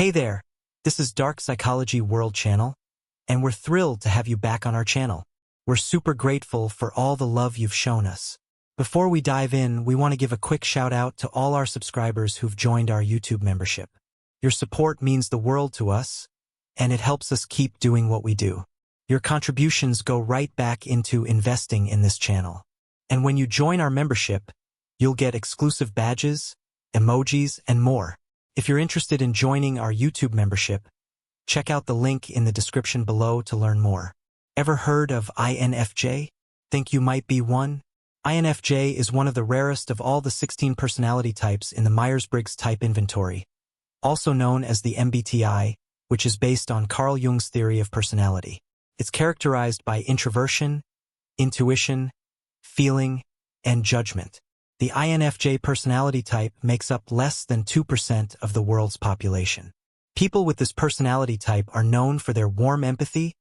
Hey there, this is Dark Psychology World Channel, and we're thrilled to have you back on our channel. We're super grateful for all the love you've shown us. Before we dive in, we want to give a quick shout out to all our subscribers who've joined our YouTube membership. Your support means the world to us, and it helps us keep doing what we do. Your contributions go right back into investing in this channel. And when you join our membership, you'll get exclusive badges, emojis, and more. If you're interested in joining our YouTube membership, check out the link in the description below to learn more. Ever heard of INFJ? Think you might be one? INFJ is one of the rarest of all the 16 personality types in the Myers-Briggs Type Inventory, also known as the MBTI, which is based on Carl Jung's theory of personality. It's characterized by introversion, intuition, feeling, and judgment. The INFJ personality type makes up less than 2% of the world's population. People with this personality type are known for their warm empathy,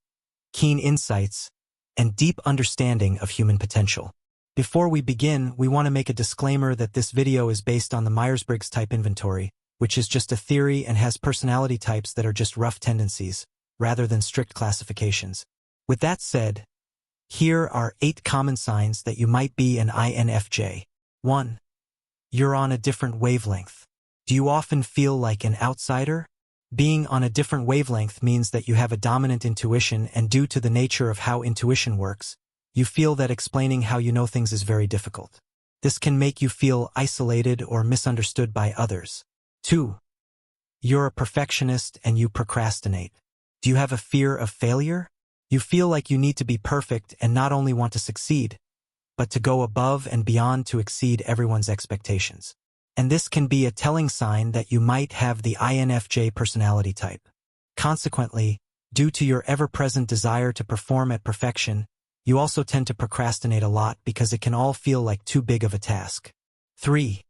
keen insights, and deep understanding of human potential. Before we begin, we want to make a disclaimer that this video is based on the Myers-Briggs Type Inventory, which is just a theory and has personality types that are just rough tendencies, rather than strict classifications. With that said, here are 8 common signs that you might be an INFJ. 1. You're on a different wavelength. Do you often feel like an outsider? Being on a different wavelength means that you have a dominant intuition, and due to the nature of how intuition works, you feel that explaining how you know things is very difficult. This can make you feel isolated or misunderstood by others. 2. You're a perfectionist and you procrastinate. Do you have a fear of failure? You feel like you need to be perfect and not only want to succeed, but to go above and beyond to exceed everyone's expectations. And this can be a telling sign that you might have the INFJ personality type. Consequently, due to your ever-present desire to perform at perfection, you also tend to procrastinate a lot because it can all feel like too big of a task. 3.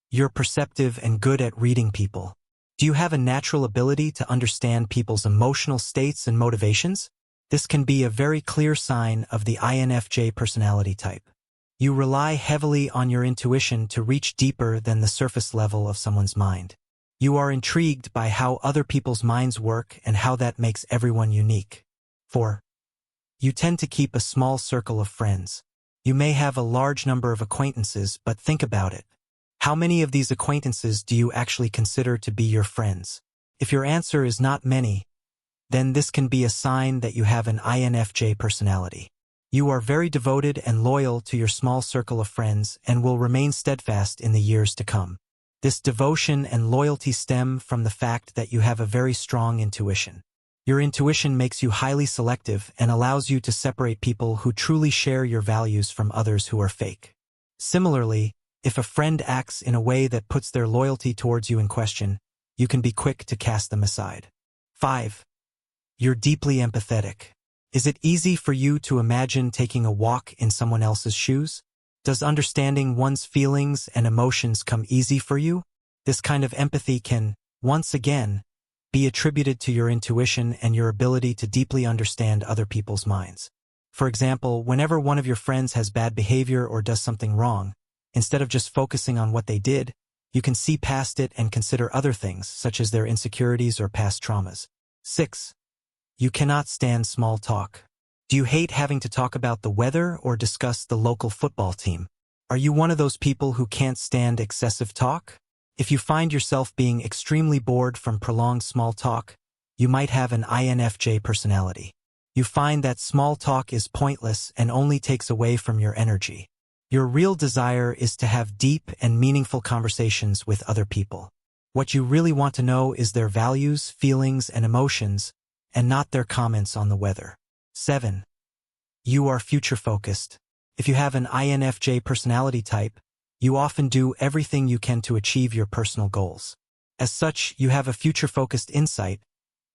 You're perceptive and good at reading people. Do you have a natural ability to understand people's emotional states and motivations? This can be a very clear sign of the INFJ personality type. You rely heavily on your intuition to reach deeper than the surface level of someone's mind. You are intrigued by how other people's minds work and how that makes everyone unique. 4. You tend to keep a small circle of friends. You may have a large number of acquaintances, but think about it. How many of these acquaintances do you actually consider to be your friends? If your answer is not many, then this can be a sign that you have an INFJ personality. You are very devoted and loyal to your small circle of friends and will remain steadfast in the years to come. This devotion and loyalty stem from the fact that you have a very strong intuition. Your intuition makes you highly selective and allows you to separate people who truly share your values from others who are fake. Similarly, if a friend acts in a way that puts their loyalty towards you in question, you can be quick to cast them aside. 5. You're deeply empathetic. Is it easy for you to imagine taking a walk in someone else's shoes? Does understanding one's feelings and emotions come easy for you? This kind of empathy can, once again, be attributed to your intuition and your ability to deeply understand other people's minds. For example, whenever one of your friends has bad behavior or does something wrong, instead of just focusing on what they did, you can see past it and consider other things, such as their insecurities or past traumas. 6. You cannot stand small talk. Do you hate having to talk about the weather or discuss the local football team? Are you one of those people who can't stand excessive talk? If you find yourself being extremely bored from prolonged small talk, you might have an INFJ personality. You find that small talk is pointless and only takes away from your energy. Your real desire is to have deep and meaningful conversations with other people. What you really want to know is their values, feelings, and emotions, and not their comments on the weather. 7. You are future-focused. If you have an INFJ personality type, you often do everything you can to achieve your personal goals. As such, you have a future-focused insight,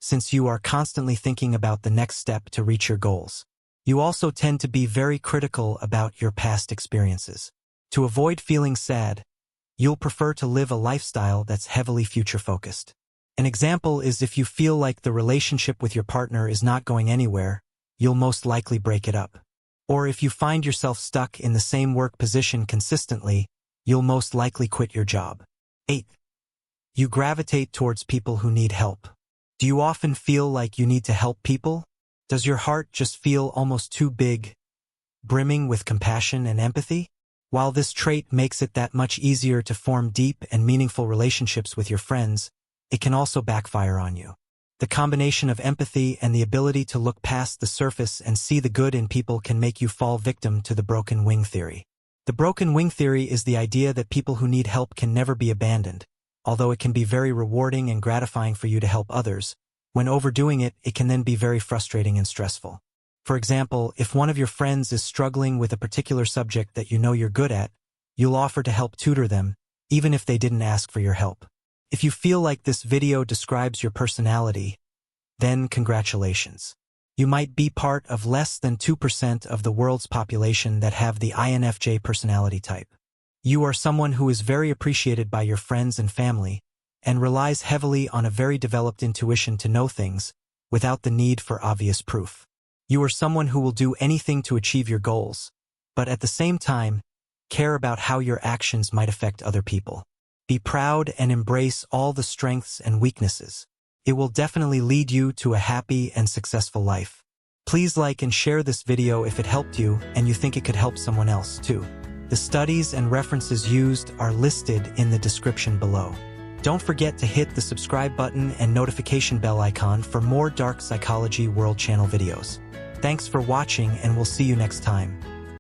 since you are constantly thinking about the next step to reach your goals. You also tend to be very critical about your past experiences. To avoid feeling sad, you'll prefer to live a lifestyle that's heavily future-focused. An example is if you feel like the relationship with your partner is not going anywhere, you'll most likely break it up. Or if you find yourself stuck in the same work position consistently, you'll most likely quit your job. 8. You gravitate towards people who need help. Do you often feel like you need to help people? Does your heart just feel almost too big, brimming with compassion and empathy? While this trait makes it that much easier to form deep and meaningful relationships with your friends, it can also backfire on you. The combination of empathy and the ability to look past the surface and see the good in people can make you fall victim to the broken wing theory. The broken wing theory is the idea that people who need help can never be abandoned. Although it can be very rewarding and gratifying for you to help others, when overdoing it, it can then be very frustrating and stressful. For example, if one of your friends is struggling with a particular subject that you know you're good at, you'll offer to help tutor them, even if they didn't ask for your help. If you feel like this video describes your personality, then congratulations. You might be part of less than 2% of the world's population that have the INFJ personality type. You are someone who is very appreciated by your friends and family, and relies heavily on a very developed intuition to know things, without the need for obvious proof. You are someone who will do anything to achieve your goals, but at the same time, care about how your actions might affect other people. Be proud and embrace all the strengths and weaknesses. It will definitely lead you to a happy and successful life. Please like and share this video if it helped you and you think it could help someone else too. The studies and references used are listed in the description below. Don't forget to hit the subscribe button and notification bell icon for more Dark Psychology World Channel videos. Thanks for watching and we'll see you next time.